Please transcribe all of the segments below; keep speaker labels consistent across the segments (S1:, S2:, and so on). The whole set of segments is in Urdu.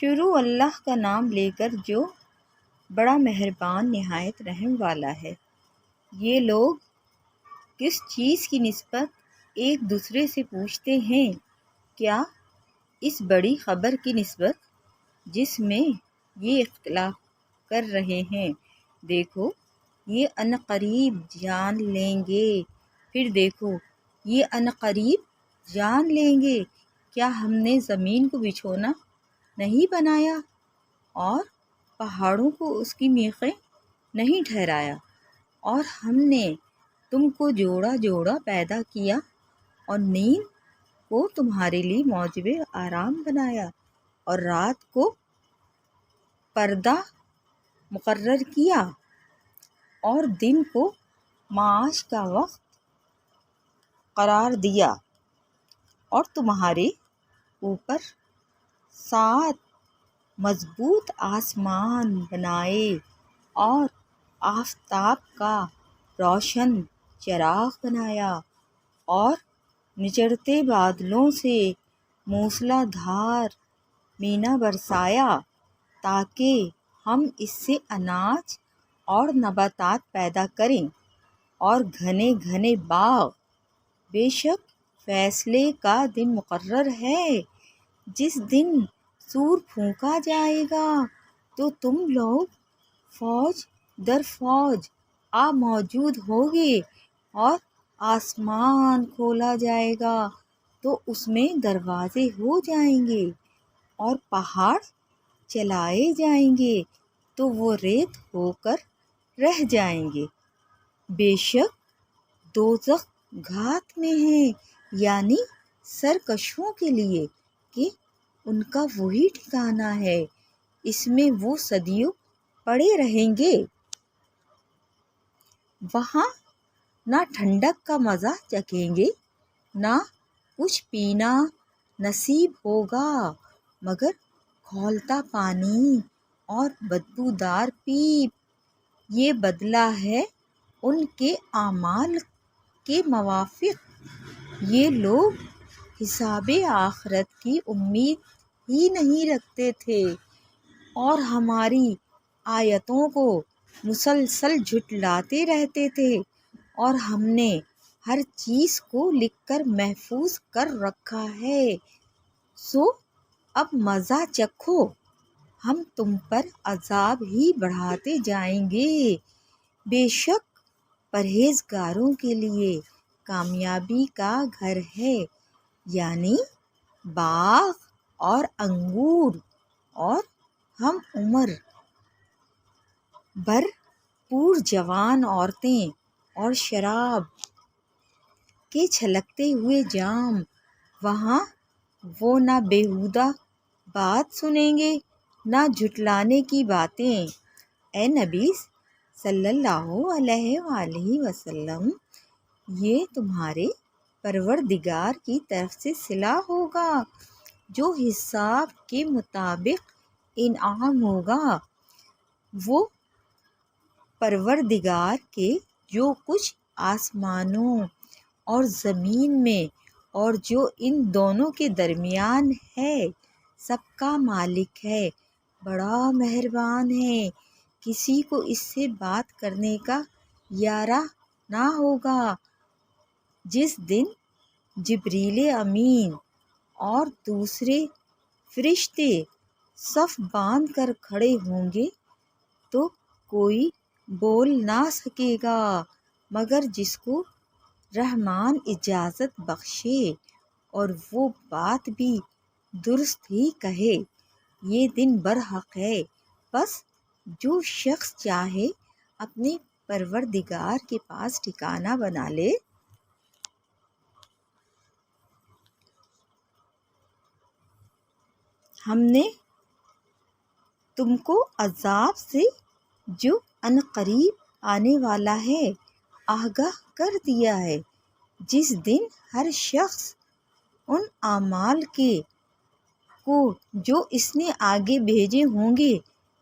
S1: شروع اللہ کا نام لے کر جو بڑا مہربان نہایت رحم والا ہے۔ یہ لوگ کس چیز کی نسبت ایک دوسرے سے پوچھتے ہیں؟ کیا اس بڑی خبر کی نسبت جس میں یہ اختلاف کر رہے ہیں؟ دیکھو یہ عنقریب جان لیں گے، پھر دیکھو یہ عنقریب جان لیں گے۔ کیا ہم نے زمین کو بچھونا نہیں بنایا اور پہاڑوں کو اس کی میخیں نہیں ٹھہرایا، اور ہم نے تم کو جوڑا جوڑا پیدا کیا اور نیند کو تمہارے لیے موجب آرام بنایا اور رات کو پردہ مقرر کیا اور دن کو معاش کا وقت قرار دیا، اور تمہارے اوپر 7 مضبوط آسمان بنائے اور آفتاب کا روشن چراغ بنایا اور نچڑتے بادلوں سے موسلا دھار مینا برسایا تاکہ ہم اس سے اناج اور نباتات پیدا کریں اور گھنے گھنے باغ۔ بے شک فیصلے کا دن مقرر ہے، جس دن سور پھونکا جائے گا تو تم لوگ فوج در فوج آ موجود ہوگے، اور آسمان کھولا جائے گا تو اس میں دروازے ہو جائیں گے اور پہاڑ چلائے جائیں گے تو وہ ریت ہو کر رہ جائیں گے۔ بے شک دوزخ گھات میں ہے، یعنی سرکشوں کے لیے کہ ان کا وہی ٹھکانہ ہے، اس میں وہ صدیوں پڑے رہیں گے۔ وہاں نہ ٹھنڈک کا مزہ چکھیں گے، نہ کچھ پینا نصیب ہوگا مگر کھولتا پانی اور بدبودار پیپ۔ یہ بدلہ ہے ان کے اعمال کے موافق۔ یہ لوگ حساب آخرت کی امید ہی نہیں رکھتے تھے اور ہماری آیتوں کو مسلسل جھٹلاتے رہتے تھے، اور ہم نے ہر چیز کو لکھ کر محفوظ کر رکھا ہے۔ سو اب مزہ چکھو، ہم تم پر عذاب ہی بڑھاتے جائیں گے۔ بے شک پرہیزگاروں کے لیے کامیابی کا گھر ہے، یعنی باغ اور انگور اور ہم عمر بھرپور جوان عورتیں اور شراب کے چھلکتے ہوئے جام۔ وہاں وہ نہ بیہودہ بات سنیں گے نہ جھٹلانے کی باتیں۔ اے نبی صلی اللہ علیہ وآلہ وسلم، یہ تمہارے پروردگار کی طرف سے صلہ ہوگا جو حساب کے مطابق انعام ہوگا۔ وہ پروردگار کے جو کچھ آسمانوں اور زمین میں اور جو ان دونوں کے درمیان ہے سب کا مالک ہے، بڑا مہربان ہے۔ کسی کو اس سے بات کرنے کا یارہ نہ ہوگا جس دن جبریل امین اور دوسرے فرشتے صف باندھ کر کھڑے ہوں گے تو کوئی بول نہ سکے گا مگر جس کو رحمان اجازت بخشے، اور وہ بات بھی درست ہی کہے۔ یہ دن برحق ہے، بس جو شخص چاہے اپنے پروردگار کے پاس ٹھکانہ بنا لے۔ ہم نے تم کو عذاب سے جو عنقریب آنے والا ہے آگاہ کر دیا ہے، جس دن ہر شخص ان اعمال کو جو اس نے آگے بھیجے ہوں گے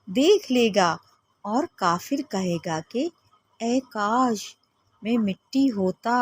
S1: دیکھ لے گا، اور کافر کہے گا کہ اے کاش میں مٹی ہوتا۔